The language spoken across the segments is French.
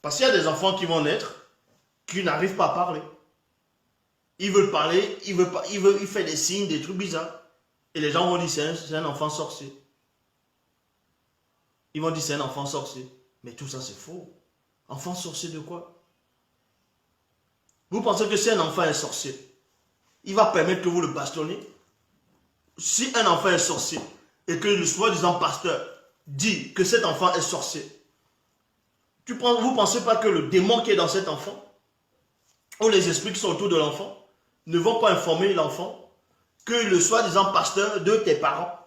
Parce qu'il y a des enfants qui vont naître, qui n'arrivent pas à parler. Ils veulent parler, il fait des signes, des trucs bizarres. Et les gens vont dire c'est un enfant sorcier. Ils vont dire c'est un enfant sorcier. Mais tout ça c'est faux. Enfant sorcier de quoi? Vous pensez que si un enfant est sorcier, il va permettre que vous le bastonniez? Si un enfant est sorcier et que le soi-disant pasteur dit que cet enfant est sorcier, vous ne pensez pas que le démon qui est dans cet enfant, ou les esprits qui sont autour de l'enfant, ne vont pas informer l'enfant que le soi-disant pasteur de tes parents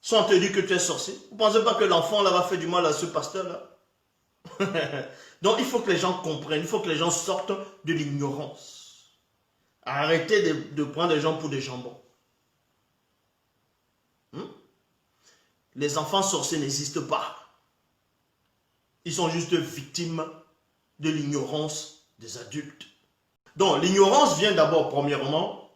sont te dire que tu es sorcier? Vous ne pensez pas que l'enfant là va faire du mal à ce pasteur-là? Donc il faut que les gens comprennent, il faut que les gens sortent de l'ignorance. Arrêtez de prendre les gens pour des jambons. Les enfants sorciers n'existent pas. Ils sont juste victimes de l'ignorance des adultes. Donc l'ignorance vient d'abord, premièrement,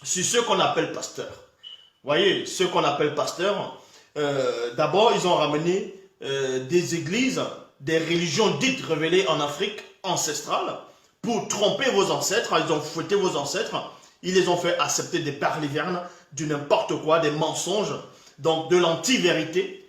sur ceux qu'on appelle pasteurs. Vous voyez, ceux qu'on appelle pasteurs, d'abord ils ont ramené des églises, des religions dites révélées en Afrique ancestrale pour tromper vos ancêtres. Ils ont fouetté vos ancêtres, ils les ont fait accepter des balivernes, du n'importe quoi, des mensonges, donc de l'anti-vérité.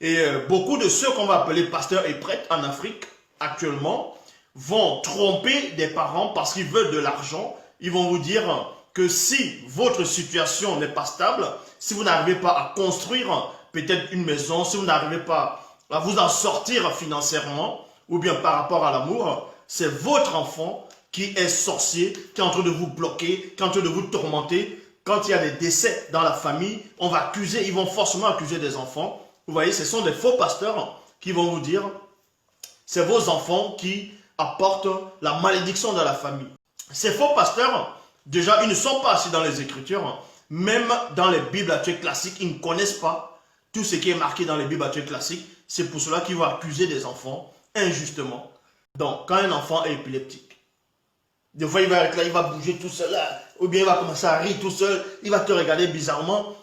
Et beaucoup de ceux qu'on va appeler pasteurs et prêtres en Afrique actuellement vont tromper des parents parce qu'ils veulent de l'argent. Ils vont vous dire que si votre situation n'est pas stable, si vous n'arrivez pas à construire peut-être une maison, si vous n'arrivez pas à vous en sortir financièrement, ou bien par rapport à l'amour, c'est votre enfant qui est sorcier, qui est en train de vous bloquer, qui est en train de vous tourmenter. Quand il y a des décès dans la famille, on va accuser, ils vont forcément accuser des enfants. Vous voyez, ce sont des faux pasteurs qui vont vous dire, c'est vos enfants qui apportent la malédiction dans la famille. Ces faux pasteurs, déjà, ils ne sont pas assis dans les Écritures. Même dans les Bibles actuelles classiques, ils ne connaissent pas tout ce qui est marqué dans les Bibles actuelles classiques. C'est pour cela qu'ils vont accuser des enfants injustement. Donc, quand un enfant est épileptique, des fois, il va être là, il va bouger tout seul, là, ou bien il va commencer à rire tout seul, il va te regarder bizarrement.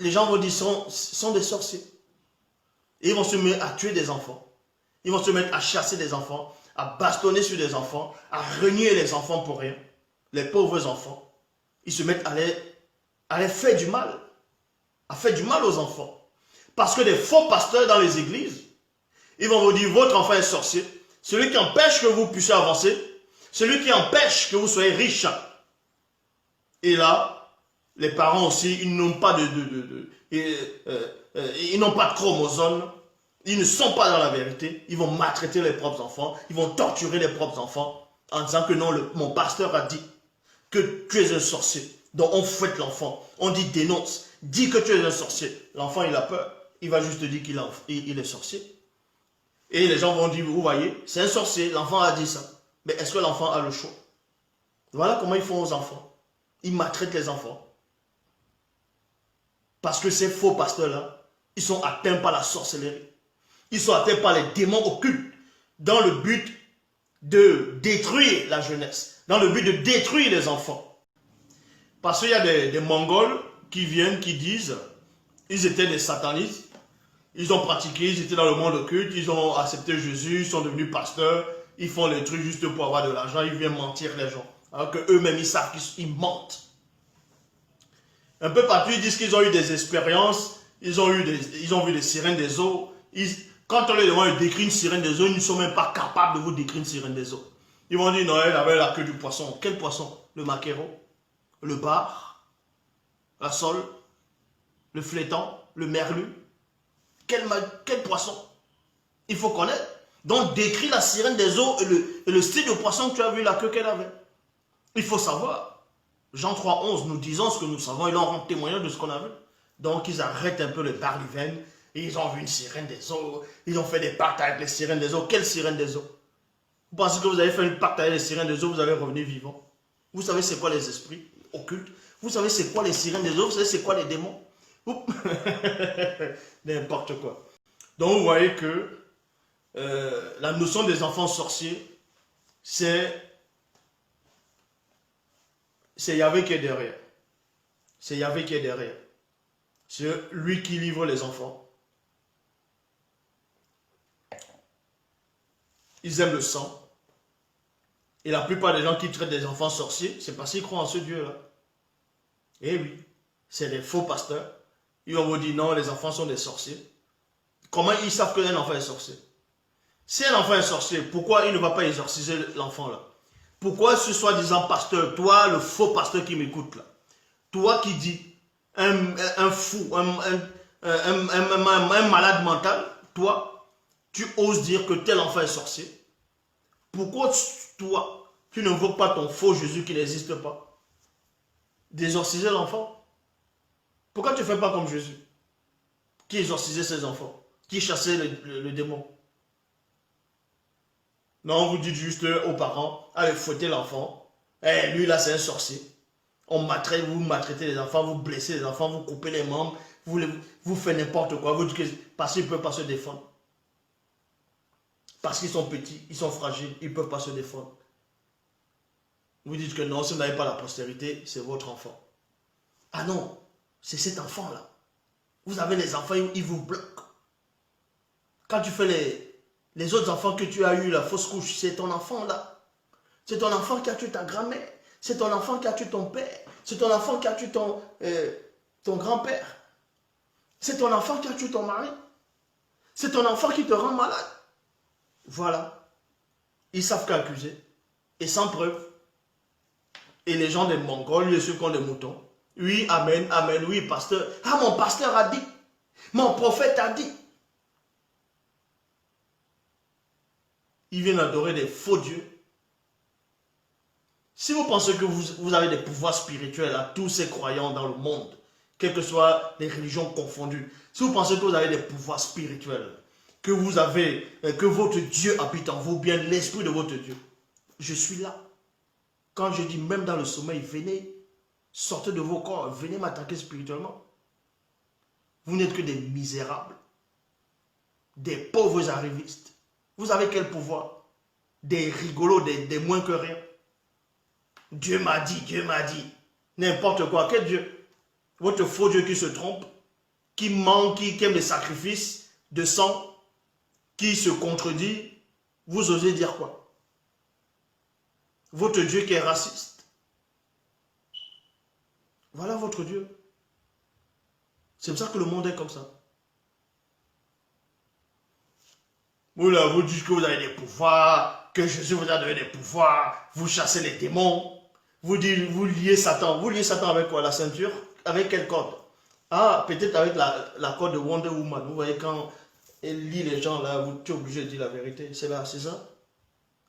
Les gens vont dire, sont des sorciers. Et ils vont se mettre à tuer des enfants. Ils vont se mettre à chasser des enfants, à bastonner sur des enfants, à renier les enfants pour rien. Les pauvres enfants. Ils se mettent à les faire du mal. À faire du mal aux enfants. Parce que des faux pasteurs dans les églises, ils vont vous dire, votre enfant est sorcier. Celui qui empêche que vous puissiez avancer, celui qui empêche que vous soyez riche. Et là, les parents aussi, ils n'ont pas ils n'ont pas de chromosomes, ils ne sont pas dans la vérité, ils vont maltraiter les propres enfants, ils vont torturer les propres enfants en disant que non, mon pasteur a dit que tu es un sorcier. Donc on fouette l'enfant, on dit dénonce, dis que tu es un sorcier. L'enfant il a peur, il va juste dire qu'il est sorcier. Et les gens vont dire, vous voyez, c'est un sorcier, l'enfant a dit ça. Mais est-ce que l'enfant a le choix? Voilà comment ils font aux enfants. Ils maltraitent les enfants. Parce que ces faux pasteurs-là, ils sont atteints par la sorcellerie. Ils sont atteints par les démons occultes dans le but de détruire la jeunesse, dans le but de détruire les enfants. Parce qu'il y a des Mongols qui viennent, qui disent, ils étaient des satanistes, ils ont pratiqué, ils étaient dans le monde occulte, ils ont accepté Jésus, ils sont devenus pasteurs, ils font les trucs juste pour avoir de l'argent, ils viennent mentir les gens. Alors qu'eux-mêmes, ils savent qu'ils mentent. Un peu partout, ils disent qu'ils ont eu des expériences, ils ont vu des sirènes des eaux. Quand on leur demande de décrire une sirène des eaux, ils ne sont même pas capables de vous décrire une sirène des eaux. Ils vont dire, non, elle avait la queue du poisson. Quel poisson? Le maquereau, le bar, la sole, le flétan, le merlu. Quel poisson? Il faut connaître. Donc, décris la sirène des eaux et le style de poisson que tu as vu, la queue qu'elle avait. Il faut savoir. Jean 3,11, nous disons ce que nous savons, ils en rendent témoignage de ce qu'on a vu. Donc, ils arrêtent un peu le balivernes, et ils ont vu une sirène des eaux, ils ont fait des pactes avec les sirènes des eaux. Quelle sirène des eaux? Vous pensez que vous avez fait un pacte avec les sirènes des eaux, vous allez revenir vivant? Vous savez c'est quoi les esprits occultes? Vous savez c'est quoi les sirènes des eaux? Vous savez c'est quoi les démons? N'importe quoi. Donc, vous voyez que la notion des enfants sorciers, c'est Yahvé qui est derrière. C'est Yahvé qui est derrière. C'est lui qui livre les enfants. ils aiment le sang. Et la plupart des gens qui traitent des enfants sorciers, c'est parce qu'ils croient en ce Dieu-là. Eh oui, c'est des faux pasteurs. Ils vont vous dire non, les enfants sont des sorciers. Comment ils savent qu'un enfant est sorcier? Si un enfant est sorcier, pourquoi il ne va pas exorciser l'enfant là? Pourquoi ce soi-disant pasteur, toi le faux pasteur qui m'écoute là, toi qui dis un fou, un malade mental, toi, tu oses dire que tel enfant est sorcier? Pourquoi toi, tu n'invoques pas ton faux Jésus qui n'existe pas? D'exorciser l'enfant? Pourquoi tu ne fais pas comme Jésus, qui exorcisait ses enfants, qui chassait le démon? Non, vous dites juste aux parents, allez fouetter l'enfant. Eh, lui là c'est un sorcier. Vous maltraitez les enfants, vous blessez les enfants, vous coupez les membres, vous faites n'importe quoi. Vous dites que parce qu'ils ne peuvent pas se défendre. Parce qu'ils sont petits, ils sont fragiles, ils ne peuvent pas se défendre. Vous dites que non, si vous n'avez pas la postérité, c'est votre enfant. Ah non, c'est cet enfant-là. Vous avez les enfants, ils vous bloquent. Quand tu fais les autres enfants que tu as eu la fausse couche, c'est ton enfant là. C'est ton enfant qui a tué ta grand-mère. C'est ton enfant qui a tué ton père. C'est ton enfant qui a tué ton grand-père. C'est ton enfant qui a tué ton mari. C'est ton enfant qui te rend malade. Voilà. Ils savent qu'accuser. Et sans preuve. Et les gens des Mongols, les ceux qui ont des moutons. Oui, amen, amen, oui, pasteur. Ah, mon pasteur a dit. Mon prophète a dit. Ils viennent adorer des faux dieux. Si vous pensez que vous avez des pouvoirs spirituels à tous ces croyants dans le monde, quelles que soient les religions confondues, si vous pensez que vous avez des pouvoirs spirituels, que votre Dieu habite en vous, bien l'esprit de votre Dieu, je suis là. Quand je dis même dans le sommeil, venez, sortez de vos corps, venez m'attaquer spirituellement. Vous n'êtes que des misérables, des pauvres arrivistes. Vous avez quel pouvoir? Des rigolos, des moins que rien. Dieu m'a dit, Dieu m'a dit. N'importe quoi. Quel Dieu? Votre faux Dieu qui se trompe, qui ment, qui aime les sacrifices de sang, qui se contredit. Vous osez dire quoi? Votre Dieu qui est raciste. Voilà votre Dieu. C'est pour ça que le monde est comme ça. Vous là, vous dites que vous avez des pouvoirs, que Jésus vous a donné des pouvoirs, vous chassez les démons, vous liez Satan. Vous liez Satan avec quoi? La ceinture? Avec quelle corde? Ah, peut-être avec la corde de Wonder Woman. Vous voyez, quand elle lie les gens là, tu es obligé de dire la vérité. C'est là, c'est ça?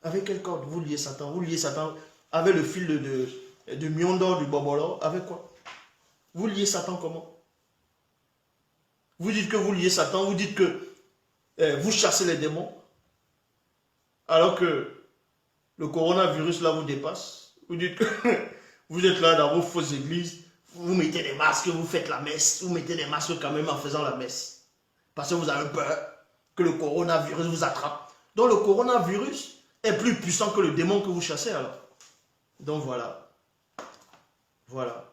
Avec quelle corde vous liez Satan? Vous liez Satan avec le fil de Mjolnir, du Bobolo. Avec quoi? Vous liez Satan comment? Vous dites que vous liez Satan, vous dites que vous chassez les démons, alors que le coronavirus là vous dépasse. Vous dites que vous êtes là dans vos fausses églises, vous mettez des masques, vous faites la messe, vous mettez des masques quand même en faisant la messe. Parce que vous avez peur que le coronavirus vous attrape. Donc le coronavirus est plus puissant que le démon que vous chassez alors. Donc voilà. Voilà.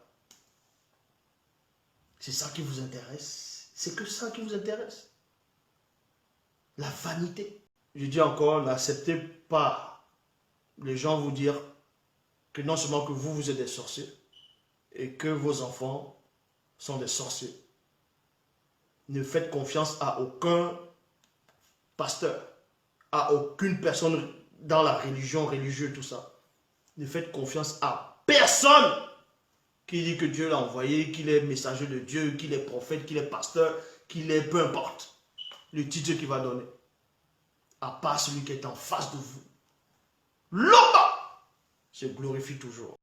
C'est ça qui vous intéresse. C'est que ça qui vous intéresse. La vanité. Je dis encore, n'acceptez pas les gens vous dire que non seulement que vous êtes des sorciers et que vos enfants sont des sorciers. Ne faites confiance à aucun pasteur, à aucune personne dans la religion, religieux, tout ça. Ne faites confiance à personne qui dit que Dieu l'a envoyé, qu'il est messager de Dieu, qu'il est prophète, qu'il est pasteur, qu'il est peu importe le titre qu'il va donner. À part celui qui est en face de vous. L'homme se glorifie toujours.